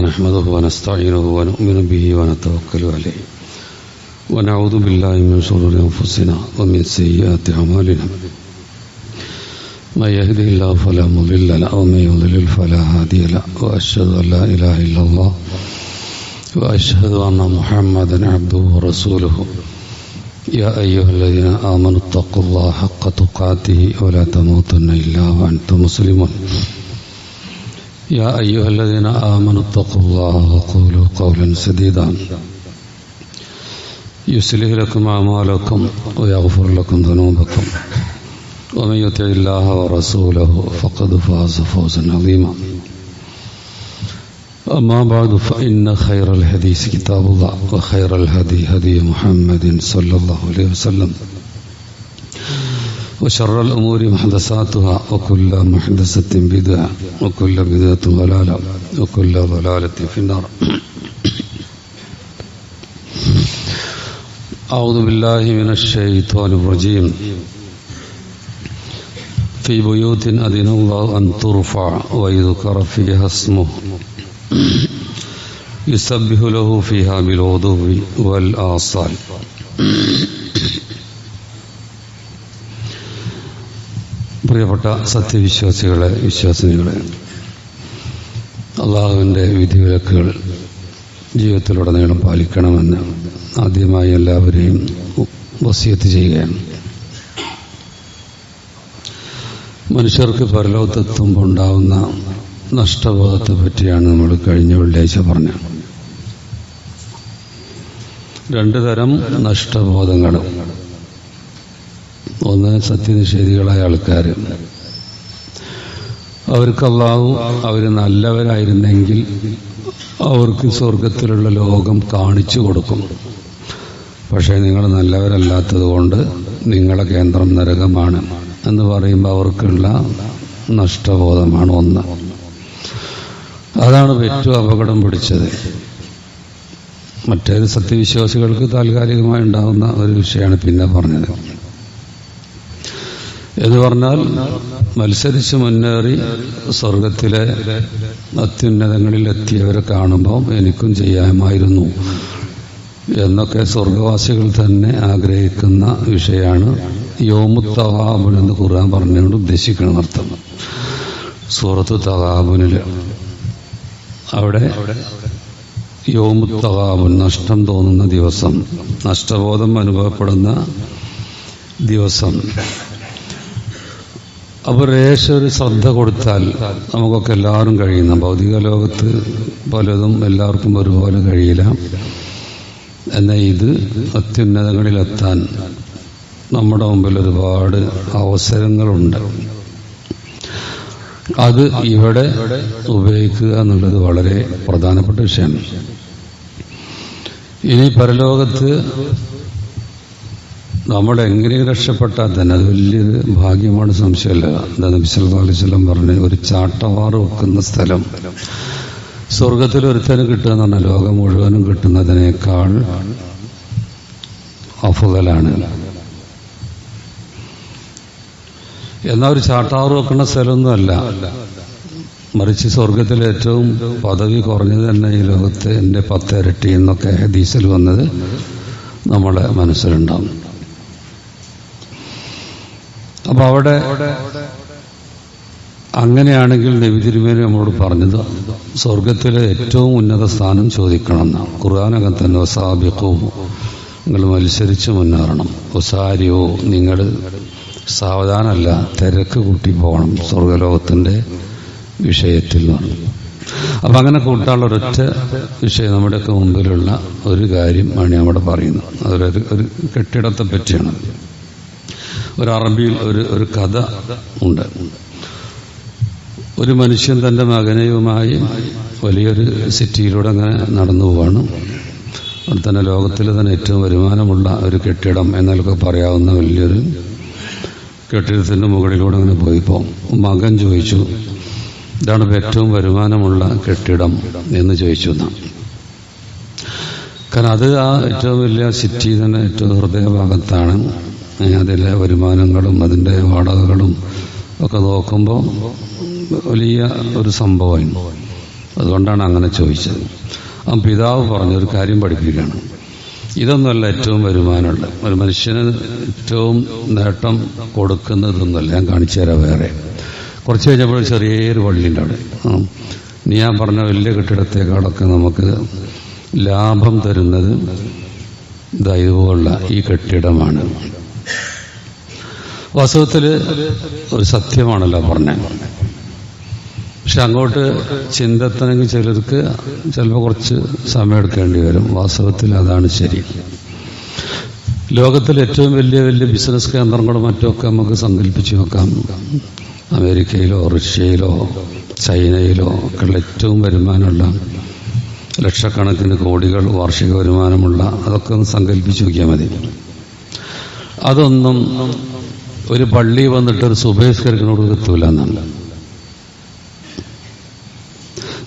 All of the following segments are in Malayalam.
نحمده ونستعينه ونؤمن به ونتوكل عليه ونعوذ بالله من شرور أنفسنا ومن سيئات أعمالنا من يهده الله فلا مضل له ومن يضلل فلا هادي له وأشهد أن لا إله إلا الله وأشهد أن محمدا عبده ورسوله يا أيها الذين آمنوا اتقوا الله حق تقاته ولا تموتن إلا وأنتم مسلمون يا أيها الذين آمنوا اتقوا الله وقولوا قولا سديدا يصلح لكم أعمالكم ويغفر لكم ذنوبكم ومن يطع الله ورسوله فقد فاز فوزا عظيما أما بعد فإن خير الحديث كتاب الله وخير الهدي هدي محمد صلى الله عليه وسلم وشر الأمور محدثاتها وكل محدثة بدعة وكل بدعة ضلالة وكل ضلالة في النار. أعوذ بالله من الشيطان الرجيم. في بيوت أذن الله أن ترفع ويذكر فيها اسمه يسبح له فيها بالغدو والآصال. പ്രിയപ്പെട്ട സത്യവിശ്വാസികളെ, വിശ്വാസിനികളെ, അള്ളാഹുവിൻ്റെ വിധിവിലക്കുകൾ ജീവിതത്തിലുടനീളം പാലിക്കണമെന്ന് ആദ്യമായി എല്ലാവരെയും വസിയത്ത് ചെയ്യുകയാണ്. മനുഷ്യർക്ക് പരലോകത്തെത്തുമ്പോൾ ഉണ്ടാവുന്ന നഷ്ടബോധത്തെ പറ്റിയാണ് നമ്മൾ കഴിഞ്ഞ വെള്ളിയാഴ്ച പറഞ്ഞത്. രണ്ടു തരം നഷ്ടബോധങ്ങൾ. ഒന്ന്, സത്യനിഷേധികളായ ആൾക്കാർ. അവർക്ക് അല്ലാഹു അവർ നല്ലവരായിരുന്നെങ്കിൽ അവർക്ക് സ്വർഗത്തിലുള്ള ലോകം കാണിച്ചു കൊടുക്കും. പക്ഷേ നിങ്ങൾ നല്ലവരല്ലാത്തത് കൊണ്ട് നിങ്ങളെ കേന്ദ്രം നരകമാണ് എന്ന് പറയുമ്പോൾ അവർക്കുള്ള നഷ്ടബോധമാണ് ഒന്ന്. അതാണ് ഏറ്റവും അപകടം പിടിച്ചത്. മറ്റേത് സത്യവിശ്വാസികൾക്ക് താൽക്കാലികമായി ഉണ്ടാകുന്ന ഒരു വിഷയമാണ് പിന്നെ പറഞ്ഞത്. എന്ന് പറഞ്ഞാൽ മത്സരിച്ച് മുന്നേറി സ്വർഗത്തിലെ അത്യുന്നതങ്ങളിൽ എത്തിയവരെ കാണുമ്പോൾ എനിക്കും ചെയ്യാമായിരുന്നു എന്നൊക്കെ സ്വർഗവാസികൾ തന്നെ ആഗ്രഹിക്കുന്ന വിഷയമാണ് യൗമുത്ത് തഗാബുൻ എന്ന് ഖുർആൻ പറഞ്ഞുകൊണ്ട് ഉദ്ദേശിക്കണം അർത്ഥം. സൂറത്ത് തഗാബുനിൽ അവിടെ യൗമുത്ത് തഗാബുൻ, നഷ്ടം തോന്നുന്ന ദിവസം, നഷ്ടബോധം അനുഭവപ്പെടുന്ന ദിവസം. അപ്പോൾ ഒരു ശ്രദ്ധ കൊടുത്താൽ നമുക്കൊക്കെ എല്ലാവരും കഴിയുന്ന ഭൗതിക ലോകത്ത് പലതും എല്ലാവർക്കും ഒരുപോലെ കഴിയില്ല. എന്നാൽ ഇത് അത്യുന്നതങ്ങളിലെത്താൻ നമ്മുടെ മുമ്പിൽ ഒരുപാട് അവസരങ്ങളുണ്ട്. അത് ഇവിടെ ഉപയോഗിക്കുക എന്നുള്ളത് വളരെ പ്രധാനപ്പെട്ട വിഷയമാണ്. ഇനി പരലോകത്ത് നമ്മളെങ്ങനെ രക്ഷപ്പെട്ടാൽ തന്നെ അത് വലിയൊരു ഭാഗ്യമാണ്, സംശയമല്ല. നബി സല്ലല്ലാഹു അലൈഹി വസല്ലം പറഞ്ഞ് ഒരു ചാട്ടവാറ് വെക്കുന്ന സ്ഥലം സ്വർഗത്തിൽ ഒരുത്തന് കിട്ടുക എന്ന് പറഞ്ഞാൽ ലോകം മുഴുവനും കിട്ടുന്നതിനേക്കാൾ അഫ്ളലാണ്. എന്നാൽ ഒരു ചാട്ടവാറ് വെക്കുന്ന സ്ഥലമൊന്നുമല്ല, മറിച്ച് സ്വർഗത്തിലെ ഏറ്റവും പദവി കുറഞ്ഞത് തന്നെ ഈ ലോകത്തെ എൻ്റെ 10 ഇരട്ടി എന്നൊക്കെ ഹദീസിൽ വന്നത് നമ്മുടെ മനസ്സിലുണ്ടാവും. അപ്പൊ അവിടെ അങ്ങനെയാണെങ്കിൽ നബി തിരുമേനി നമ്മളോട് പറഞ്ഞത് സ്വർഗത്തിലെ ഏറ്റവും ഉന്നത സ്ഥാനം ചോദിക്കണം എന്നാണ്. ഖുർആനകം തന്നെ വസാബിഖൂ, നിങ്ങൾ മത്സരിച്ച് മുന്നേറണം. വസാരിയോ, നിങ്ങൾ സാവധാനമല്ല, തിരക്ക് കൂട്ടി പോകണം സ്വർഗലോകത്തിന്റെ വിഷയത്തിൽ പറഞ്ഞു. അപ്പൊ അങ്ങനെ കൂട്ടാനുള്ള ഒരൊറ്റ വിഷയം നമ്മുടെയൊക്കെ മുമ്പിലുള്ള ഒരു കാര്യം ആണ് അവിടെ പറയുന്നത്. അതൊരു കെട്ടിടത്തെ പറ്റിയാണ്. ഒരു അറബിയിൽ ഒരു കഥ ഉണ്ട്. ഒരു മനുഷ്യൻ തൻ്റെ മകനെയുമായി വലിയൊരു സിറ്റിയിലൂടെ അങ്ങനെ നടന്നു പോവാണ്. അവിടെ തന്നെ ലോകത്തിൽ തന്നെ ഏറ്റവും വരുമാനമുള്ള ഒരു കെട്ടിടം എന്നൊക്കെ പറയാവുന്ന വലിയൊരു കെട്ടിടത്തിൻ്റെ മുകളിലൂടെ അങ്ങനെ പോയിപ്പോൾ മകൻ ചോദിച്ചു, ഇതാണ് ഏറ്റവും വരുമാനമുള്ള കെട്ടിടം എന്ന് ചോദിച്ചു. കാരണം അത് ആ ഏറ്റവും വലിയ സിറ്റി തന്നെ ഏറ്റവും ഹൃദയഭാഗത്താണ്. അതിലെ വരുമാനങ്ങളും അതിൻ്റെ വാടകകളും ഒക്കെ നോക്കുമ്പോൾ വലിയ ഒരു സംഭവമാണ്. അതുകൊണ്ടാണ് അങ്ങനെ ചോദിച്ചത്. ആ പിതാവ് പറഞ്ഞൊരു കാര്യം പഠിപ്പിക്കുകയാണ്. ഇതൊന്നുമല്ല ഏറ്റവും വരുമാനമുള്ള ഒരു മനുഷ്യന് ഏറ്റവും നേട്ടം കൊടുക്കുന്നതൊന്നുമല്ല. ഞാൻ കാണിച്ചു തരാം. വേറെ കുറച്ച് കഴിഞ്ഞപ്പോൾ ചെറിയൊരു പള്ളിയുണ്ട് അവിടെ. ഇനി ഞാൻ പറഞ്ഞ വലിയ കെട്ടിടത്തേക്കാളൊക്കെ നമുക്ക് ലാഭം തരുന്നത് ദൈവമുള്ള ഈ കെട്ടിടമാണ്. വാസ്തവത്തിൽ ഒരു സത്യമാണല്ലോ പറഞ്ഞത്. പക്ഷെ അങ്ങോട്ട് ചിന്തത്തണമെങ്കിൽ ചിലർക്ക് ചിലപ്പോൾ കുറച്ച് സമയമെടുക്കേണ്ടി വരും. വാസ്തവത്തിൽ അതാണ് ശരി. ലോകത്തിലെ ഏറ്റവും വലിയ വലിയ ബിസിനസ് കേന്ദ്രങ്ങളും മറ്റുമൊക്കെ നമുക്ക് സങ്കല്പിച്ച് നോക്കാം. അമേരിക്കയിലോ റഷ്യയിലോ ചൈനയിലോ ഒക്കെയുള്ള ഏറ്റവും വരുമാനമുള്ള ലക്ഷക്കണക്കിന് കോടികൾ വാർഷിക വരുമാനമുള്ള അതൊക്കെ ഒന്ന് സങ്കല്പിച്ച് നോക്കിയാൽ മതി. അതൊന്നും ഒരു പള്ളി വന്നിട്ട് ഒരു സുബഹിസ്കരിക്കുന്നോട് എത്തൂല എന്നാണ്.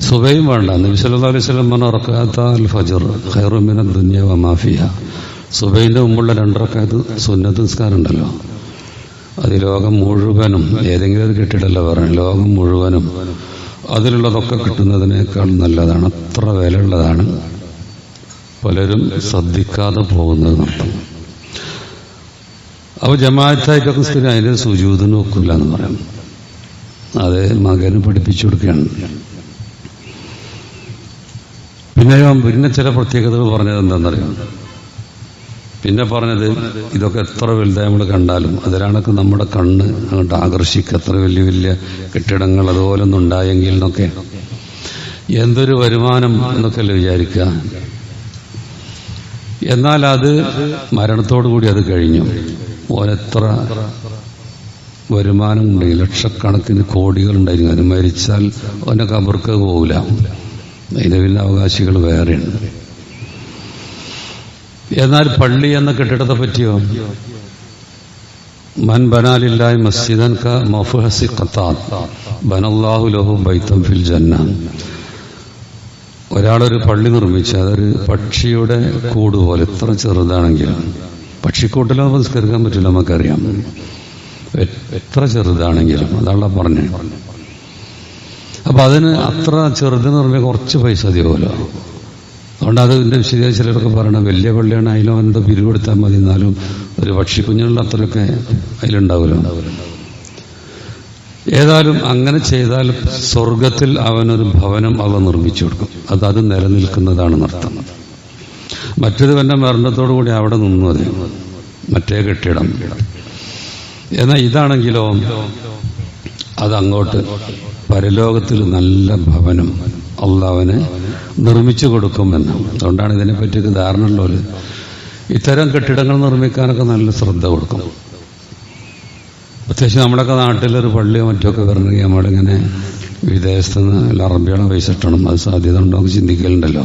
സുബയും വേണ്ട. നബി സല്ലല്ലാഹു അലൈഹി വസല്ലം പറഞ്ഞ റക്അത്തുൽ ഫജ്ർ ഖൈറും മിനദ് ദുനിയ വമാ ഫിഹാ. സുബഹിന്റെ മുമ്പുള്ള 2 റക്അത്ത് സുന്നത്ത് നിസ്കാരം ഉണ്ടല്ലോ, അത് ലോകം മുഴുവനും, ഏതെങ്കിലും ഒരു കെട്ടിടമല്ല പറയണം, ലോകം മുഴുവനും അതിലുള്ളതൊക്കെ കിട്ടുന്നതിനേക്കാൾ നല്ലതാണ്. അത്ര വിലയുള്ളതാണ്. പലരും ശ്രദ്ധിക്കാതെ പോകുന്നത് നടത്തും. അപ്പോൾ ജമാഅത്തായിട്ടൊക്കെ സ്ഥിരം അതിൻ്റെ സുജൂദ് നോക്കില്ല എന്ന് പറയാം. അത് മകന് പഠിപ്പിച്ചു കൊടുക്കുകയാണ്. പിന്നെ ചില പ്രത്യേകതകൾ പറഞ്ഞത് എന്താണെന്നറിയാം. പിന്നെ പറഞ്ഞത് ഇതൊക്കെ എത്ര വലുതായി നമ്മൾ കണ്ടാലും അതിലാണൊക്കെ നമ്മുടെ കണ്ണ് അങ്ങോട്ട് ആകർഷിക്കുക. എത്ര വലിയ വലിയ കെട്ടിടങ്ങൾ അതുപോലെ ഒന്നും ഉണ്ടായെങ്കിൽ എന്നൊക്കെ, എന്തൊരു വരുമാനം എന്നൊക്കെയല്ലേ വിചാരിക്കുക. എന്നാൽ അത് മരണത്തോടു കൂടി അത് കഴിഞ്ഞു. ഓനെത്ര വരുമാനം ഉണ്ടെങ്കിൽ ലക്ഷക്കണക്കിന് കോടികൾ ഉണ്ടായിരുന്നു, അത് മരിച്ചാൽ ഓനെ കബർക്ക് പോകില്ല. അതിന് പിന്നെ അവകാശികൾ വേറെയാണ്. എന്നാൽ പള്ളി എന്ന കെട്ടിടത്തെ പറ്റിയോ, മൻ ബനാലില്ലാഹി മസ്ജിദൻ ക മഫ്ഹസി ഖത്താത്ത് ബനല്ലാഹു ലഹു ബൈതൻ ഫിൽ ജന്ന. ഒരാളൊരു പള്ളി നിർമ്മിച്ച് അതൊരു പക്ഷിയുടെ കൂട് പോലെ, എത്ര ചെറുതാണെങ്കിലും, പക്ഷിക്കൂട്ടിലോ നിസ്കരിക്കാൻ പറ്റില്ല നമുക്കറിയാം, എത്ര ചെറുതാണെങ്കിലും, അതാണ് പറഞ്ഞത്. അപ്പൊ അതിന് അത്ര ചെറുതെന്ന് പറഞ്ഞാൽ കുറച്ച് പൈസ മതിയാവുമല്ലോ. അതുകൊണ്ട് അതിൻ്റെ ശരിയായ ചിലരൊക്കെ പറയണം വലിയ പള്ളിയാണ്, അതിലും എന്തോ പിരിവെടുത്താൽ മതി, എന്നാലും ഒരു പക്ഷിക്കുഞ്ഞുള്ള അത്രയൊക്കെ അതിലുണ്ടാവില്ല. ഏതായാലും അങ്ങനെ ചെയ്താൽ സ്വർഗത്തിൽ അവനൊരു ഭവനം അവ നിർമ്മിച്ചു കൊടുക്കും. അത് നിലനിൽക്കുന്നതാണ് നർത്തം. മറ്റൊരു തന്നെ മരണത്തോടു കൂടി അവിടെ നിന്നു അത് മറ്റേ കെട്ടിടം. എന്നാൽ ഇതാണെങ്കിലോ അതങ്ങോട്ട് പരലോകത്തിൽ നല്ല ഭവനം അള്ളാഹുവിനെ നിർമ്മിച്ചു കൊടുക്കുമെന്ന്. അതുകൊണ്ടാണ് ഇതിനെപ്പറ്റിയൊക്കെ ധാരണ ഉള്ളവർ ഇത്തരം കെട്ടിടങ്ങൾ നിർമ്മിക്കാനൊക്കെ നല്ല ശ്രദ്ധ കൊടുക്കും. പ്രത്യേകിച്ച് നമ്മുടെയൊക്കെ നാട്ടിലൊരു പള്ളിയോ മറ്റൊക്കെ വരണമെങ്കിൽ നമ്മളിങ്ങനെ വിദേശത്തുനിന്ന് അറബികളെ പൈസ ഇട്ടണം. അത് സാധ്യത ഉണ്ടോ എന്ന് ചിന്തിക്കലുണ്ടല്ലോ.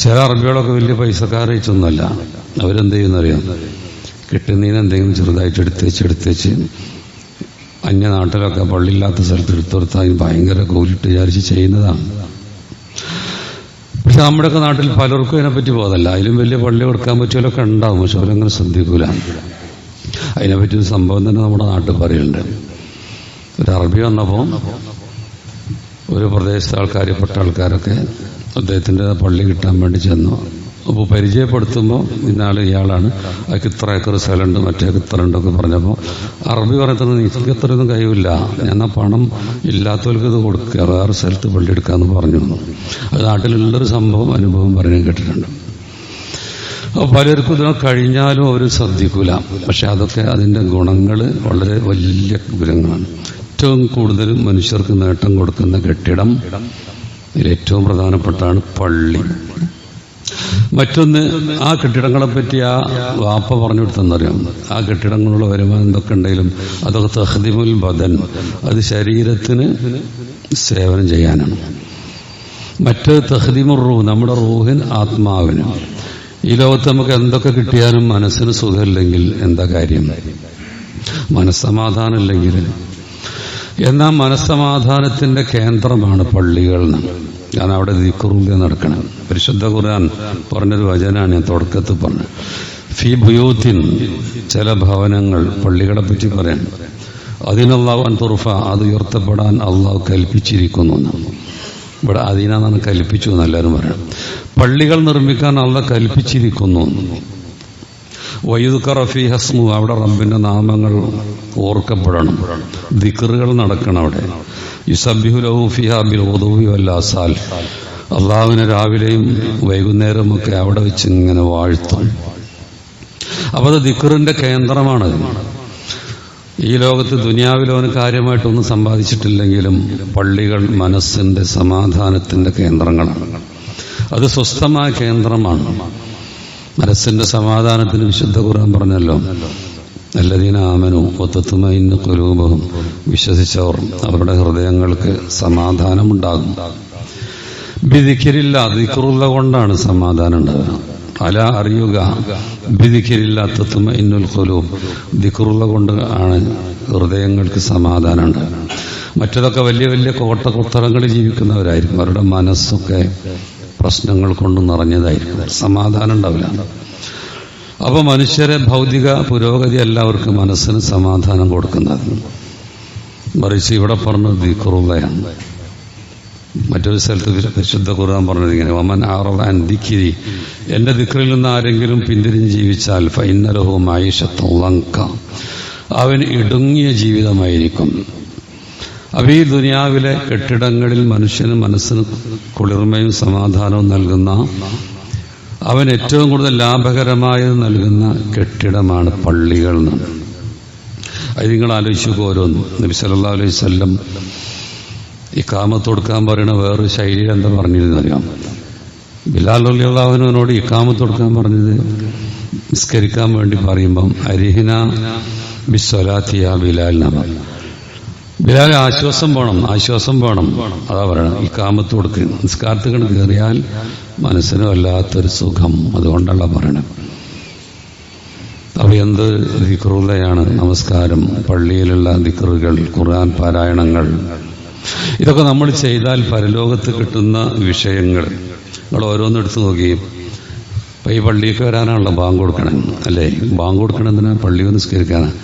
ചില അറബികളൊക്കെ വലിയ പൈസക്കാരൊന്നുമല്ല. അവരെന്ത് ചെയ്യുന്നറിയാം, കിട്ടുന്നതിന് എന്തെങ്കിലും ചെറുതായിട്ട് എടുത്തേച്ച് അന്യനാട്ടിലൊക്കെ പള്ളിയില്ലാത്ത സ്ഥലത്ത് എടുത്തെടുത്താൽ അതിന് ഭയങ്കര കൂലിട്ട് വിചാരിച്ച് ചെയ്യുന്നതാണ്. പക്ഷെ നമ്മുടെയൊക്കെ നാട്ടിൽ പലർക്കും അതിനെപ്പറ്റി ബോധമല്ല. അതിലും വലിയ പള്ളി കൊടുക്കാൻ പറ്റിയവരൊക്കെ ഉണ്ടാവും, പക്ഷെ അവരങ്ങനെ ശ്രദ്ധിക്കൂല. അതിനെപ്പറ്റി ഒരു സംഭവം തന്നെ നമ്മുടെ നാട്ടിൽ പറയുന്നുണ്ട്. ഒരു അറബി വന്നപ്പോൾ ഒരു പ്രദേശത്തെ ആൾക്കാരിൽപ്പെട്ട ആൾക്കാരൊക്കെ അദ്ദേഹത്തിൻ്റെ പള്ളി കിട്ടാൻ വേണ്ടി ചെന്നു. അപ്പോൾ പരിചയപ്പെടുത്തുമ്പോൾ ഇയാളാണ്, അതിക്ക് ഇത്ര ഏക്കർ സ്ഥലമുണ്ട്, മറ്റേ ഇത്ര ഉണ്ടൊക്കെ പറഞ്ഞപ്പോൾ അറബി പറയുന്നത് എനിക്ക് ഇത്രയൊന്നും കഴിവില്ല, ഞാൻ പണം ഇല്ലാത്തവർക്ക് ഇത് കൊടുക്കുക, വേറെ സ്ഥലത്ത് പള്ളി എടുക്കാമെന്ന് പറഞ്ഞു. അത് നാട്ടിലുള്ളൊരു സംഭവം അനുഭവം പറയാൻ കേട്ടിട്ടുണ്ട്. അപ്പോൾ പലർക്കും ഇതിനെ കഴിഞ്ഞാലും അവർ ശ്രദ്ധിക്കൂല. പക്ഷെ അതൊക്കെ അതിൻ്റെ ഗുണങ്ങൾ വളരെ വലിയ ഗുണങ്ങളാണ്. ഏറ്റവും കൂടുതൽ മനുഷ്യർക്ക് നേട്ടം കൊടുക്കുന്ന കെട്ടിടം ഇതിലേറ്റവും പ്രധാനപ്പെട്ടാണ് പള്ളി. മറ്റൊന്ന്, ആ കെട്ടിടങ്ങളെപ്പറ്റി ആ വാപ്പ പറഞ്ഞു കൊടുത്തെന്നറിയാം. ആ കെട്ടിടങ്ങളുള്ള വരുമാനം എന്തൊക്കെ ഉണ്ടെങ്കിലും അതൊക്കെ തഖ്ദീമുൽ ബദൻ, അത് ശരീരത്തിന് സേവനം ചെയ്യാനാണ്. മറ്റ് തഖ്ദീമുർ റൂഹ്, നമ്മുടെ റൂഹിന്, ആത്മാവിന്. ഈ ലോകത്ത് നമുക്ക് എന്തൊക്കെ കിട്ടിയാലും മനസ്സിന് സുഖമില്ലെങ്കിൽ എന്താ കാര്യം? മനസ്സമാധാനം ഇല്ലെങ്കിൽ. എന്നാൽ മനസ്സമാധാനത്തിന്റെ കേന്ദ്രമാണ് പള്ളികൾ. കാരണം അവിടെ ദിക്റുക നടക്കണം. പരിശുദ്ധ ഖുർആൻ പറഞ്ഞൊരു വചനാണ് ഞാൻ തുടക്കത്തിൽ പറഞ്ഞത്. ഫീ ബുയൂത്തിൻ, ചില ഭവനങ്ങൾ, പള്ളികളെ പറ്റി പറയാൻ, അതിനല്ലാഹു അൻ തുർഫ, അത് ഉയർത്തപ്പെടാൻ അള്ളാഹു കൽപ്പിച്ചിരിക്കുന്നു. ഇവിടെ അദീനാന്നാണ് കൽപ്പിച്ചു എന്ന് എല്ലാവരും പറയണം. പള്ളികൾ നിർമ്മിക്കാൻ അള്ളാഹ് കൽപ്പിച്ചിരിക്കുന്നു. വയുദ്കറ ഫീഹ ഇസ്മുഹു, അവിടെ റബ്ബിന്റെ നാമങ്ങൾ ഓർക്കപ്പെടണം, ദിക്റുകൾ നടക്കണം. അവിടെ യുസബ്ബിഹു ലഹു ഫീഹാ ബിൽ ഗുദുവി വൽ ആസാൽ, അള്ളാഹുവിനെ രാവിലെയും വൈകുന്നേരമൊക്കെ അവിടെ വെച്ച് ഇങ്ങനെ വാഴ്ത്തും. അപ്പോൾ അത് ദിക്റിന്റെ കേന്ദ്രമാണ്. ഈ ലോകത്ത് ദുനിയാവിലോന് കാര്യമായിട്ടൊന്നും സമ്പാദിച്ചിട്ടില്ലെങ്കിലും പള്ളികൾ മനസ്സിന്റെ സമാധാനത്തിന്റെ കേന്ദ്രങ്ങളാണ്. അത് സ്വസ്ഥമായ കേന്ദ്രമാണ്. മനസ്സിന്റെ സമാധാനത്തിന് വിശുദ്ധ ഖുർആൻ പറഞ്ഞല്ലോ, അല്ലദീന ആമനു വതത്മഇന്നു ഖുലൂബുഹും, വിശ്വസിച്ചവർ അവരുടെ ഹൃദയങ്ങൾക്ക് സമാധാനമുണ്ടാകും. ബിദിക്രില്ല, ദിക്റുള്ള കൊണ്ടാണ് സമാധാനം ഉണ്ടാകുക. അല അറിയുക, ബിദിക്രില്ല തത്മഇന്നുൽ ഖുലൂബ്, ദിക്റുള്ള കൊണ്ട് ആണ് ഹൃദയങ്ങൾക്ക് സമാധാനം ഉണ്ടാകുക. മറ്റതൊക്കെ വലിയ വലിയ കോട്ടകൊത്തറങ്ങളിൽ ജീവിക്കുന്നവരായിരിക്കും, അവരുടെ മനസ്സൊക്കെ പ്രശ്നങ്ങൾ കൊണ്ട് നിറഞ്ഞതായിരിക്കും, സമാധാനം ഉണ്ടാവില്ല. അപ്പൊ മനുഷ്യരെ ഭൗതിക പുരോഗതി എല്ലാവർക്കും മനസ്സിന് സമാധാനം കൊടുക്കുന്നത്. മറിച്ച് ഇവിടെ പറഞ്ഞത് ദിക്റുള്ളയാണ്. മറ്റൊരു സ്ഥലത്ത് വിശുദ്ധ ഖുർആൻ പറഞ്ഞത് ഇങ്ങനെ, വമൻ അഅറദ അൻ ദിക്രി, എന്റെ ദിക്റിൽ നിന്ന് ആരെങ്കിലും പിന്തിരിഞ്ഞ് ജീവിച്ചാൽ ഫഇന്ന ലഹു മഈശത്തൻ ളൻക, അവന് ഇടുങ്ങിയ ജീവിതമായിരിക്കും. അപ്പോൾ ഈ ദുനിയാവിലെ കെട്ടിടങ്ങളിൽ മനുഷ്യന് മനസ്സിന് കുളിർമയും സമാധാനവും നൽകുന്ന, അവൻ ഏറ്റവും കൂടുതൽ ലാഭകരമായത് നൽകുന്ന കെട്ടിടമാണ് പള്ളികൾ എന്നാണ്. അത് നിങ്ങൾ ആലോചിച്ചു ഓരോന്നും. നബി സല്ലല്ലാഹു അലൈഹി വസല്ലം ഇഖാമത്ത് കൊടുക്കാൻ പറയുന്ന വേറൊരു ശൈലിയിൽ എന്താ പറഞ്ഞിരുന്നറിയാം? ബിലാൽ റളിയല്ലാഹു അൻഹുവിനോട് ഇഖാമത്ത് കൊടുക്കാൻ പറഞ്ഞത് നിസ്കരിക്കാൻ വേണ്ടി പറയുമ്പം അരിഹിന ബിസ്സലാത്തി യാ ബിലാൽ എന്നാണ്. ബിലാൽ ആശ്വാസം വേണം, അതാ പറയണം. ഇഖാമത്ത് കൊടുക്കുക, നിസ്കാരത്തിൽ കണ്ട് കയറിയാൽ മനസ്സിന് വല്ലാത്തൊരു സുഖം, അതുകൊണ്ടുള്ള പറയണം. അപ്പോൾ എന്ത് ദിക്റുള്ളയാണ് നമസ്കാരം, പള്ളിയിലുള്ള ദിക്റുകൾ, ഖുർആൻ പാരായണങ്ങൾ, ഇതൊക്കെ നമ്മൾ ചെയ്താൽ പരലോകത്ത് കിട്ടുന്ന വിഷയങ്ങൾ നിങ്ങൾ ഓരോന്നെടുത്ത് നോക്കി. ഇപ്പം ഈ പള്ളിയൊക്കെ വരാനാണല്ലോ ബാങ്ക് കൊടുക്കണം, അല്ലേ? ബാങ്ക് കൊടുക്കണം എന്തിനാ? പള്ളി നിസ്കരിക്കാനാണ്.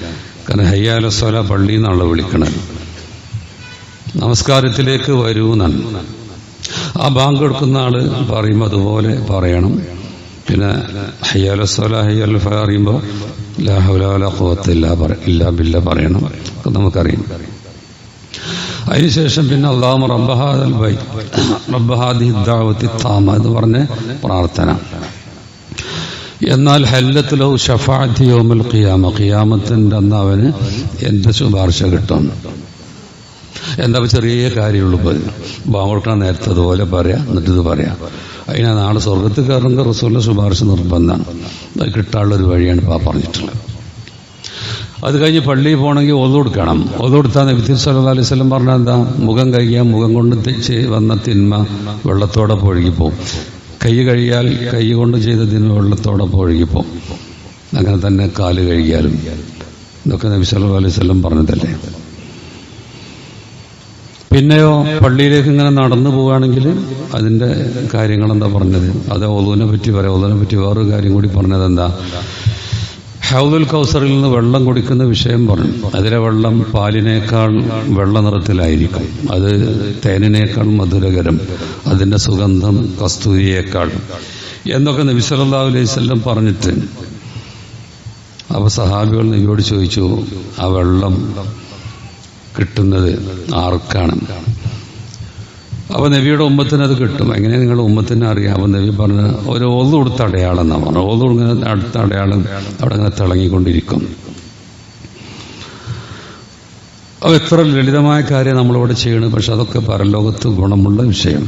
കാരണം ഹയ്യ അല സ്വലാ പള്ളിയിൽ നിന്നാണല്ലോ വിളിക്കണം. നമസ്കാരത്തിലേക്ക് വരൂ എന്നാണ്. ആ ബാങ്ക് കൊടുക്കുന്ന ആള് പറയുമ്പോൾ അതുപോലെ പറയണം. പിന്നെ ഹയ്യ അല സ്വലാ ഹയ്യ അൽ ഫലാഹ് പറയുമ്പോൾ ലാ ഹൗല വലാ ഖുവത ഇല്ലാ ബില്ലാ പറയണം. ഒക്കെ നമുക്കറിയാം. അതിനുശേഷം പിന്നെ അല്ലാഹുമ്മ റബ്ബ ഹാദിൽ ബൈത്ത് റബ്ബ ഹാദിഹി ദഅവത്തി താമ എന്ന് പറഞ്ഞ പ്രാർത്ഥന. എന്നാൽ ഹല്ലത്ത് ലഹു ശഫാഅത്തി യൗമുൽ ഖിയാമ, ഖിയാമത്തിന്റെ അന്ന് അവന് എന്റെ ശുപാർശ കിട്ടും. എന്താ ചെറിയ കാര്യമുള്ളൂ. ബാങ്ക് കൊടുക്കാൻ നേരത്തെ അതുപോലെ പറയാം, എന്നിട്ടിത് പറയാം. അതിനാ നാളെ സ്വർഗത്തിൽ കയറുമ്പോൾ റസൂലിന്റെ ശുപാർശ നിർബന്ധമാണ്. അത് കിട്ടാനുള്ളൊരു വഴിയാണ് ഇപ്പം പറഞ്ഞിട്ടുള്ളത്. അത് കഴിഞ്ഞ് പള്ളിയിൽ പോകണമെങ്കിൽ ഒളു കൊടുക്കണം. ഒളു കൊടുത്താൽ നബി സല്ലല്ലാഹു അലൈഹി വസല്ലം പറഞ്ഞാൽ എന്താ? മുഖം കഴുകിയാൽ മുഖം കൊണ്ട് വന്ന തിന്മ വെള്ളത്തോടൊപ്പം ഒഴുകിപ്പോവും. കൈ കഴുകിയാൽ കൈ കൊണ്ട് ചെയ്ത തിന്മ വെള്ളത്തോടൊപ്പം ഒഴുകിപ്പോവും. അങ്ങനെ തന്നെ കാല് കഴുകിയാലും. ഇതൊക്കെ നബി സല്ലല്ലാഹു അലൈഹി വസല്ലം പറഞ്ഞതല്ലേ. പിന്നെയോ പള്ളിയിലേക്ക് ഇങ്ങനെ നടന്നു പോവുകയാണെങ്കിൽ അതിൻ്റെ കാര്യങ്ങളെന്താ പറഞ്ഞത്? അത് ഒളുവിനെ പറ്റി പറയാം. ഒളുവിനെ പറ്റി വേറൊരു കാര്യം കൂടി പറഞ്ഞത് എന്താ? ഹൗദുൽ കൗസറിൽ നിന്ന് വെള്ളം കുടിക്കുന്ന വിഷയം പറഞ്ഞു. അതിലെ വെള്ളം പാലിനേക്കാൾ വെള്ള നിറത്തിലായിരിക്കും. അത് തേനിനേക്കാൾ മധുരകരം, അതിൻ്റെ സുഗന്ധം കസ്തൂരിയേക്കാൾ എന്നൊക്കെ നബി സല്ലല്ലാഹു അലൈഹി വസല്ലം പറഞ്ഞിട്ട്, അപ്പോൾ സഹാബികൾ നബിയോട് ചോദിച്ചു, ആ വെള്ളം കിട്ടുന്നത് ആർക്കാണ്? അപ്പോൾ നബിയുടെ ഉമ്മത്തിന് അത് കിട്ടും. എങ്ങനെ നിങ്ങളുടെ ഉമ്മത്തിനെ അറിയാം? അപ്പോൾ നബി പറഞ്ഞ ഒരു ഒളു കൊടുത്ത അടയാളം എന്നാണ് പറഞ്ഞത്. ഒളു ഇങ്ങനെ അടുത്ത അടയാളം അവിടെ ഇങ്ങനെ തിളങ്ങിക്കൊണ്ടിരിക്കും. അപ്പോൾ എത്ര ലളിതമായ കാര്യം നമ്മളിവിടെ ചെയ്യണം. പക്ഷെ അതൊക്കെ പരലോകത്ത് ഗുണമുള്ള വിഷയം.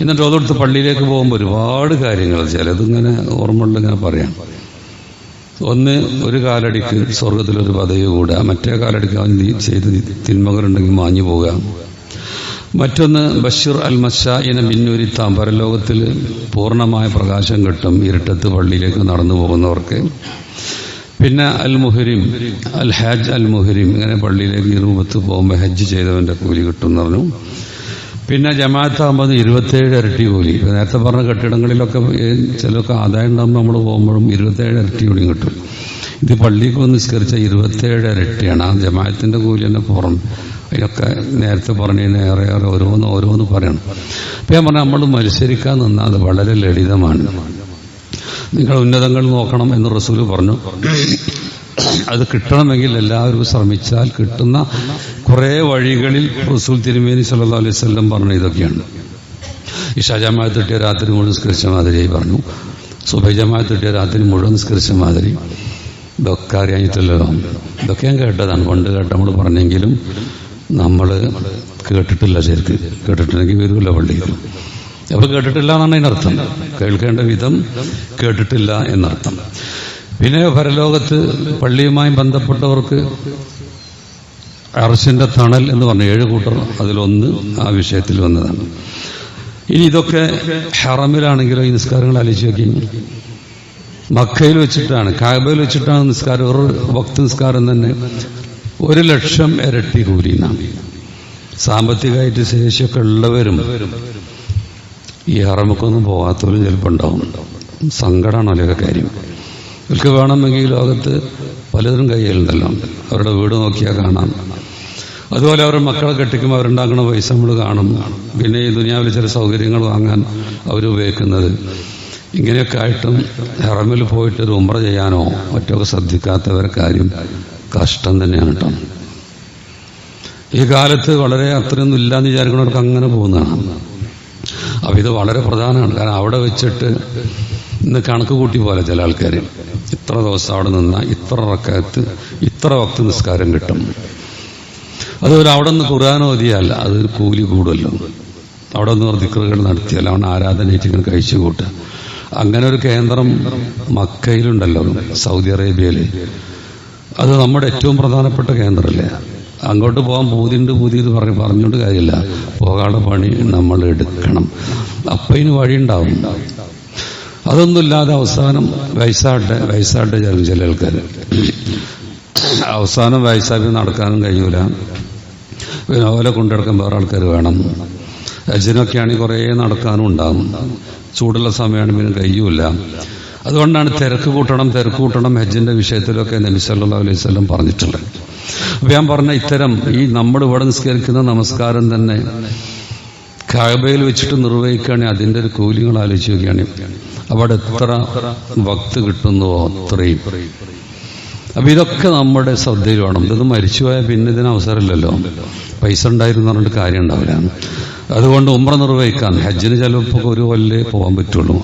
എന്നിട്ട് ഒളു കൊടുത്ത് പള്ളിയിലേക്ക് പോകുമ്പോൾ ഒരുപാട് കാര്യങ്ങൾ, ചിലതിങ്ങനെ ഓർമ്മയുള്ള ഇങ്ങനെ പറയാം. ഒന്ന്, ഒരു കാലടിക്ക് സ്വർഗത്തിലൊരു പദവി കൂടുക. മറ്റേ കാലടിക്ക് അവൻ ചെയ്ത് തിന്മകളുണ്ടെങ്കിൽ മാഞ്ഞു പോവുക. മറ്റൊന്ന് ബഷീർ അൽ മശായിന ബിന്നൂരി പരലോകത്തിൽ പൂർണ്ണമായ പ്രകാശം കിട്ടും ഇരുട്ടത്ത് പള്ളിയിലേക്ക് നടന്നു പോകുന്നവർക്ക്. പിന്നെ അൽ മുഹരിം അൽ ഹാജ് അൽ മുഹരിം, ഇങ്ങനെ പള്ളിയിലേക്ക് ഈ രൂപത്ത് പോകുമ്പോൾ ഹജ്ജ് ചെയ്തവൻ്റെ കൂലി കിട്ടും എന്ന് പറഞ്ഞു. പിന്നെ ജമാഅത്താകുമ്പോൾ 27 ഇരട്ടി കൂലി. നേരത്തെ പറഞ്ഞ കെട്ടിടങ്ങളിലൊക്കെ ചിലർക്ക് ആദായം ഉണ്ടാകുമ്പോൾ നമ്മൾ പോകുമ്പോഴും 27 ഇരട്ടി കൂലിയും കിട്ടും. ഇത് പള്ളിക്ക് വന്ന് നിസ്കരിച്ച 27 ഇരട്ടിയാണ്. ആ ജമാഅത്തിന്റെ കൂലി തന്നെ പുറം അതിനൊക്കെ നേരത്തെ പറഞ്ഞതിന് ഏറെ ഓരോന്ന് പറയണം. അപ്പം ഞാൻ പറഞ്ഞാൽ നമ്മൾ മത്സരിക്കാൻ നിന്നാൽ അത് വളരെ ലളിതമാണ്. നിങ്ങൾ ഉന്നതങ്ങൾ നോക്കണം എന്ന് റസൂല് പറഞ്ഞു. അത് കിട്ടണമെങ്കിൽ എല്ലാവരും ശ്രമിച്ചാൽ കിട്ടുന്ന കുറേ വഴികളിൽ റസൂൽ തിരുമേനി സല്ലല്ലാഹു അലൈഹി വസല്ലം പറഞ്ഞ ഇതൊക്കെയാണ്. ഇശാ ജമാഅത്ത് കിട്ടിയ രാത്രി മുഴുവൻ നിസ്കരിച്ച മാതിരിയായി പറഞ്ഞു. സുബഹി ജമാഅത്ത് കിട്ടിയ രാത്രി മുഴുവൻ നിസ്കരിച്ച മാതിരി. ഇതൊക്കെ അറിയാഞ്ഞിട്ടല്ലോ. ഇതൊക്കെ ഞാൻ കേട്ടതാണ്, പണ്ട് കേട്ട നമ്മൾ പറഞ്ഞെങ്കിലും നമ്മൾ കേട്ടിട്ടില്ല. ശരിക്ക് കേട്ടിട്ടുണ്ടെങ്കിൽ വരൂല്ല പള്ളിയിൽ. അപ്പോൾ കേട്ടിട്ടില്ല എന്നാണ് അതിനർത്ഥം. കേൾക്കേണ്ട വിധം കേട്ടിട്ടില്ല എന്നർത്ഥം. പിന്നെ പരലോകത്ത് പള്ളിയുമായി ബന്ധപ്പെട്ടവർക്ക് അർശിന്റെ തണൽ എന്ന് പറഞ്ഞു 7 കൂട്ടർ, അതിലൊന്ന് ആ വിഷയത്തിൽ വന്നതാണ്. ഇനി ഇതൊക്കെ ഹറമിലാണെങ്കിലോ ഈ നിസ്കാരങ്ങൾ ആലോചിച്ച് നോക്കി. മക്കയിൽ വെച്ചിട്ടാണ്, കാബയിൽ വെച്ചിട്ടാണ് നിസ്കാരം. ഒരു വക്ത് നിസ്കാരം തന്നെ 1,00,000 ഇരട്ടി കൂലിനാണ്. സാമ്പത്തികമായിട്ട് ശേഷിയൊക്കെ ഉള്ളവരും ഈ ഹറമക്കൊന്നും പോകാത്തവരും ചിലപ്പോൾ ഉണ്ടാവും. സങ്കടമാണ് അതിലൊക്കെ കാര്യം. ഇവർക്ക് വേണമെങ്കിൽ ലോകത്ത് പലതരം കയ്യിലുണ്ടല്ലോ. അവരുടെ വീട് നോക്കിയാൽ കാണാം. അതുപോലെ അവരുടെ മക്കളെ കെട്ടിക്കുമ്പോൾ അവരുണ്ടാക്കുന്ന പൈസ നമ്മൾ കാണും. പിന്നെ ഈ ദുനിയാവിൽ ചില സൗകര്യങ്ങൾ വാങ്ങാൻ അവർ ഉപയോഗിക്കുന്നത്. ഇങ്ങനെയൊക്കെ ആയിട്ടും ഹറമിൽ പോയിട്ട് ഒരു ഉംറ ചെയ്യാനോ മറ്റൊക്കെ ശ്രദ്ധിക്കാത്തവരെ കാര്യം കഷ്ടം തന്നെയാണ് കേട്ടോ. ഈ കാലത്ത് വളരെ അത്രയൊന്നും ഇല്ലാന്ന് വിചാരിക്കുന്നവർക്ക് അങ്ങനെ പോകുന്നതാണ്. അപ്പം ഇത് വളരെ പ്രധാനമാണ്. കാരണം അവിടെ വെച്ചിട്ട് ഇന്ന് കണക്ക് കൂട്ടി പോലെ ചില ആൾക്കാർ ഇത്ര ദിവസം അവിടെ നിന്നാൽ ഇത്ര റക്അത്ത് ഇത്ര വക്ത് നിസ്കാരം കിട്ടും. അതുപോലെ അവിടെ നിന്ന് ഖുർആൻ ഓതിയാൽ അതൊരു കൂലി കൂടുമല്ലോ. അവിടെ നിന്ന് ദിക്റുകൾ നടത്തിയാൽ അവിടെ ആരാധനയായിട്ട് ഇങ്ങനെ കഴിച്ചു കൂട്ടുക. അങ്ങനെ ഒരു കേന്ദ്രം മക്കയിലുണ്ടല്ലോ, സൗദി അറേബ്യയിൽ. അത് നമ്മുടെ ഏറ്റവും പ്രധാനപ്പെട്ട കേന്ദ്രമല്ലേ. അങ്ങോട്ട് പോകാൻ പൂതിയത് പറഞ്ഞുകൊണ്ട് കാര്യമില്ല. പോകാനുള്ള പണി നമ്മൾ എടുക്കണം. അപ്പം ഇതിന് വഴിയുണ്ടാവും. അതൊന്നുമില്ലാതെ അവസാനം വയസ്സാട്ടെ ചില ആൾക്കാർ അവസാനം വയസ്സാക്കി നടക്കാനും കഴിയൂല. പിന്നെ ഓലെ കൊണ്ടെടുക്കാൻ വേറെ ആൾക്കാർ വേണം. ഹജ്ജിനൊക്കെ ആണെങ്കിൽ കുറേ നടക്കാനും ഉണ്ടാകും. ചൂടുള്ള സമയമാണ് പിന്നെ കഴിയൂല. അതുകൊണ്ടാണ് തിരക്ക് കൂട്ടണം ഹജ്ജിന്റെ വിഷയത്തിലൊക്കെ നബി സല്ലല്ലാഹു അലൈഹി വസല്ലം പറഞ്ഞിട്ടുണ്ട്. അപ്പൊ ഞാൻ പറഞ്ഞ ഇത്തരം ഈ നമ്മൾ ഇവിടെ നിസ്കരിക്കുന്ന നമസ്കാരം തന്നെ കഅബയിൽ വെച്ചിട്ട് നിർവഹിക്കുകയാണെങ്കിൽ അതിൻ്റെ ഒരു കൂലികൾ ആലോചിച്ച് നോക്കുകയാണെങ്കിൽ അവിടെ എത്ര വക്ത് കിട്ടുന്നുവോ അത്രയും. അപ്പൊ ഇതൊക്കെ നമ്മുടെ ശ്രദ്ധയിൽ വേണം. ഇതൊന്നും മരിച്ചുപോയാൽ പിന്നെ ഇതിന് അവസരമില്ലല്ലോ. പൈസ ഉണ്ടായിരുന്നു പറഞ്ഞിട്ട് കാര്യം ഉണ്ടാവില്ല. അതുകൊണ്ട് ഉംറ നിർവഹിക്കാൻ ഹജ്ജിന് ചിലപ്പോൾ ഒരു കൊല്ലേ പോകാൻ പറ്റുള്ളൂ.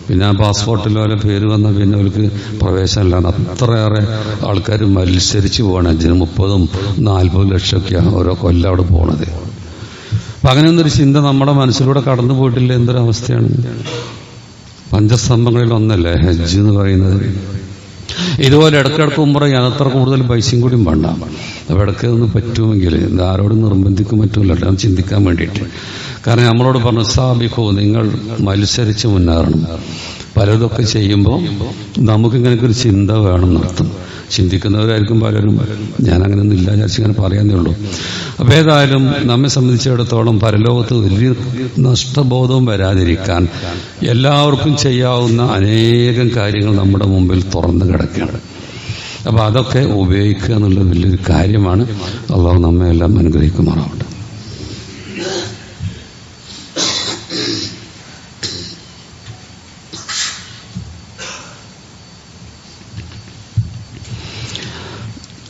പിന്നെ ആ പാസ്പോർട്ടിൽ പോലെ പേര് വന്നാൽ പിന്നെ അവർക്ക് പ്രവേശനമില്ലാണ്. അത്രയേറെ ആൾക്കാർ മത്സരിച്ച് പോകണം ഹജ്ജിന്. 30-40 ലക്ഷമൊക്കെയാണ് ഓരോ കൊല്ലം അവിടെ പോണത്. അപ്പം അങ്ങനെയൊന്നൊരു ചിന്ത നമ്മുടെ മനസ്സിലൂടെ കടന്നു പോയിട്ടില്ല. എന്തൊരവസ്ഥയാണ്. പഞ്ചസ്തംഭങ്ങളിൽ ഒന്നല്ലേ ഹജ്ജ് എന്ന് പറയുന്നത്. ഇതുപോലെ ഇടയ്ക്കിടയ്ക്ക് ഉംറ ചെയ്യാൻ അത്ര കൂടുതൽ പൈസയും കൂടിയും വേണ്ട. അപ്പോൾ ഇടയ്ക്ക് ഒന്ന് പറ്റുമെങ്കിൽ ആരോടും നിർബന്ധിക്കും പറ്റുമല്ലോ, അത് ചിന്തിക്കാൻ വേണ്ടിയിട്ട്. കാരണം നമ്മളോട് പറഞ്ഞു സാബിഖു, നിങ്ങൾ മത്സരിച്ച് മുന്നേറണം. പലതൊക്കെ ചെയ്യുമ്പോൾ നമുക്കിങ്ങനെയൊക്കെ ഒരു ചിന്ത വേണം എന്നർത്ഥം. ചിന്തിക്കുന്നവരായിരിക്കും പലരും. ഞാനങ്ങനെയൊന്നും ഇല്ല വിചാരിച്ച് ഇങ്ങനെ പറയാന്നേ ഉള്ളൂ. അപ്പോൾ ഏതായാലും നമ്മെ സംബന്ധിച്ചിടത്തോളം പരലോകത്ത് വലിയ നഷ്ടബോധവും വരാതിരിക്കാൻ എല്ലാവർക്കും ചെയ്യാവുന്ന അനേകം കാര്യങ്ങൾ നമ്മുടെ മുമ്പിൽ തുറന്നു കിടക്കുകയാണ്. അപ്പോൾ അതൊക്കെ ഉപയോഗിക്കുക എന്നുള്ളത് വലിയൊരു കാര്യമാണ്. അള്ളാഹു നമ്മെ എല്ലാം അനുഗ്രഹിക്കുമാറാവട്ടെ.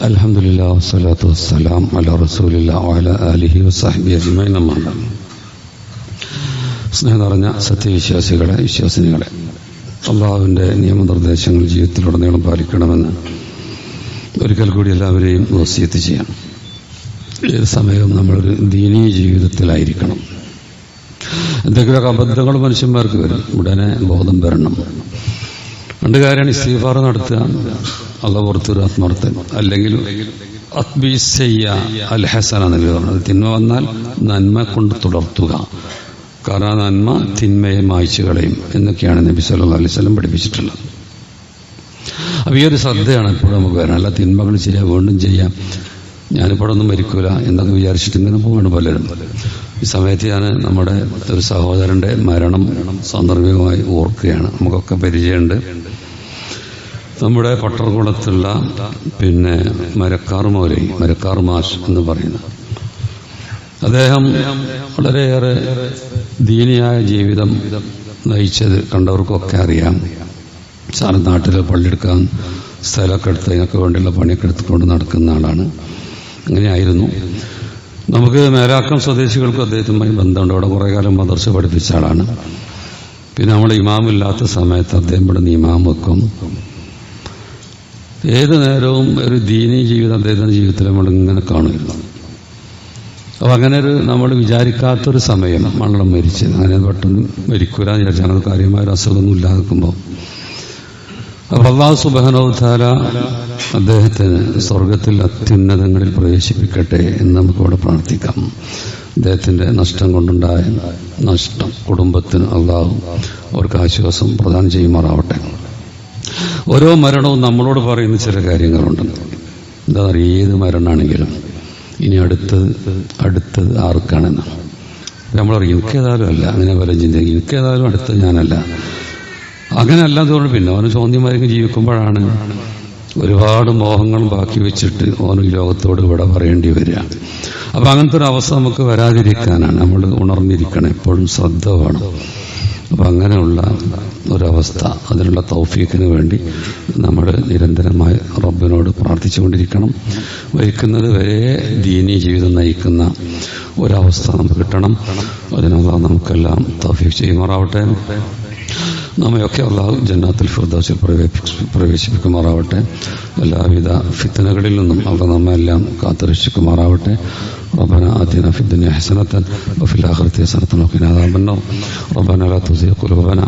അൽഹംദുലില്ലാഹി വസ്സലാത്തു വസ്സലാം അലാ റസൂലില്ലാഹി വഅലാ ആലിഹി വസഹ്ബിഹി അജ്മഈൻ. അമ്മാ ബഅദ്. സ്നേഹം നിറഞ്ഞ സത്യവിശ്വാസികളെ, വിശ്വാസിനികളെ, അള്ളാഹുവിൻ്റെ നിയമനിർദ്ദേശങ്ങൾ ജീവിതത്തിലുടനീളം പാലിക്കണമെന്ന് ഒരിക്കൽ കൂടി എല്ലാവരെയും വസിയത്ത് ചെയ്യണം. ഏത് സമയവും നമ്മളൊരു ദീനീ ജീവിതത്തിലായിരിക്കണം. എന്തെങ്കിലുമൊക്കെ അബദ്ധങ്ങൾ മനുഷ്യന്മാർക്ക് വരും, ഉടനെ ബോധം വരണം. രണ്ട് കാര്യമാണ് ഇസ്തിഗ്ഫാർ നടത്തുക, അള്ളാഹു പുറത്തൊരു ആത്മാർത്ഥൻ, അല്ലെങ്കിൽ അൽ ഹസന എന്ന് പറഞ്ഞത്. തിന്മ വന്നാൽ നന്മ കൊണ്ട് തുടർത്തുക. കാരണം നന്മ തിന്മയെ മായ്ച്ചു കളയും എന്നൊക്കെയാണ് നബി സല്ലല്ലാഹു അലൈഹി വസല്ലം പഠിപ്പിച്ചിട്ടുള്ളത്. അപ്പോൾ ഈ ഒരു ശ്രദ്ധയാണ് എപ്പോഴും നമുക്ക് വരണം. അല്ല തിന്മകൾ ചെയ്യാം, വീണ്ടും ചെയ്യാം, ഞാനിപ്പോൾ ഒന്നും മരിക്കൂല എന്നൊക്കെ വിചാരിച്ചിട്ട് ഇങ്ങനെ പോവാണ് പലരും. ഈ സമയത്ത് ഞാൻ നമ്മുടെ ഒരു സഹോദരൻ്റെ മരണം സാന്ദർഭികമായി ഓർക്കുകയാണ്. നമുക്കൊക്കെ പരിചയമുണ്ട്. നമ്മുടെ പട്ടർകുളത്തുള്ള മരക്കാർ മൗലവി, മരക്കാർ മാഷ് എന്ന് പറയുന്ന അദ്ദേഹം വളരെയേറെ ദീനിയായ ജീവിതം നയിച്ചത് കണ്ടവർക്കൊക്കെ അറിയാം. നാട്ടിൽ പള്ളിയെടുക്കാൻ സ്ഥലമൊക്കെ എടുത്ത് അതിനൊക്കെ വേണ്ടിയുള്ള പണിയൊക്കെ എടുത്തുകൊണ്ട് നടക്കുന്ന ആളാണ്. അങ്ങനെയായിരുന്നു. നമുക്ക് മേലാക്കം സ്വദേശികൾക്കും അദ്ദേഹത്തുമായി ബന്ധമുണ്ട്. അവിടെ കുറേ കാലം മദർസ പഠിപ്പിച്ച ആളാണ്. പിന്നെ നമ്മൾ ഇമാമില്ലാത്ത സമയത്ത് അദ്ദേഹം ഇവിടെ നിന്ന് ഇമാം വെക്കും. ഏത് നേരവും ഒരു ദീനി ജീവിതം അദ്ദേഹത്തിൻ്റെ ജീവിതത്തിൽ നമ്മൾ ഇങ്ങനെ കാണുമായിരുന്നു. അപ്പോൾ അങ്ങനെ ഒരു നമ്മൾ വിചാരിക്കാത്തൊരു സമയം മണ്ണം മരിച്ച് അങ്ങനെ പെട്ടെന്ന് മരിക്കൂലെന്ന് വിചാരിച്ചാൽ അങ്ങനെ കാര്യമായ ഒരു അസുഖമൊന്നും ഇല്ലാതെ നിൽക്കുമ്പോൾ അപ്പോൾ അല്ലാഹു സുബ്ഹാനഹു വ തആല അദ്ദേഹത്തിന് സ്വർഗത്തിൽ അത്യുന്നതങ്ങളിൽ പ്രവേശിപ്പിക്കട്ടെ എന്ന് നമുക്കിവിടെ പ്രാർത്ഥിക്കാം. അദ്ദേഹത്തിൻ്റെ നഷ്ടം കൊണ്ടുണ്ടായ നഷ്ടം കുടുംബത്തിന് അല്ലാഹു അവർക്ക് ആശ്വാസം പ്രദാനം ചെയ്യുമാറാവട്ടെ. ഓരോ മരണവും നമ്മളോട് പറയുന്ന ചില കാര്യങ്ങളുണ്ട്. എന്താ പറയുക, ഏത് മരണമാണെങ്കിലും ഇനി അടുത്തത് ആർക്കാണെന്ന് നമ്മൾ പറയും. എനിക്കേതായാലും അല്ല, അങ്ങനെ പല ചിന്തിക്കും. എനിക്കേതായാലും അടുത്തത് ഞാനല്ല, അങ്ങനെ അല്ലാത്തതുകൊണ്ട് പിന്നെ അവന് ചോദ്യമായിരിക്കും ജീവിക്കുമ്പോഴാണ് ഒരുപാട് മോഹങ്ങൾ ബാക്കി വെച്ചിട്ട് ഓന് ഈ ലോകത്തോട് ഇവിടെ പറയേണ്ടി വരിക. അപ്പം അങ്ങനത്തെ ഒരു അവസ്ഥ നമുക്ക് വരാതിരിക്കാനാണ് നമ്മൾ ഉണർന്നിരിക്കണം, എപ്പോഴും ശ്രദ്ധ വേണം. അപ്പം അങ്ങനെയുള്ള ഒരവസ്ഥ, അതിനുള്ള തൗഫീഖിന് വേണ്ടി നമ്മൾ നിരന്തരമായി റബ്ബിനോട് പ്രാർത്ഥിച്ചുകൊണ്ടിരിക്കണം. മരിക്കുന്നത് വരെ ദീനീ ജീവിതം നയിക്കുന്ന ഒരവസ്ഥ നമുക്ക് കിട്ടണം. അതിനുള്ള നമുക്കെല്ലാം തൗഫീഖ് ചെയ്യുമാറാവട്ടെ. നമ്മയൊക്കെ അല്ലാഹു ജന്നാത്തുൽ ഫിർദൗസിൽ പ്രവേശിപ്പിക്കുമാറാവട്ടെ. എല്ലാവിധ ഫിത്നകളിൽ നിന്നും അവർ നമ്മെല്ലാം കാത്തുരക്ഷിക്കുമാറാവട്ടെ. ربنا آتنا في الدنيا حسنة وفي الآخرة حسنة وقنا عذاب النار. ربنا لا تزغ قلوبنا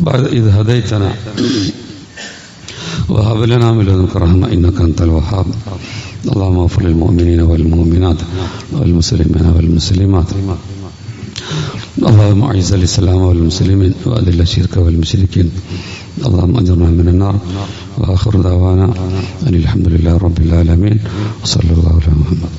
بعد إذ هديتنا وهب لنا من لدنك رحمة إنك أنت الوهاب. اللهم اغفر للمؤمنين والمؤمنات والمسلمين والمسلمات. اللهم أعز الإسلام والمسلمين وأذل الشرك والمشركين. اللهم أجرنا من النار. وآخر دعوانا أن الحمد لله رب العالمين وصلى الله على محمد.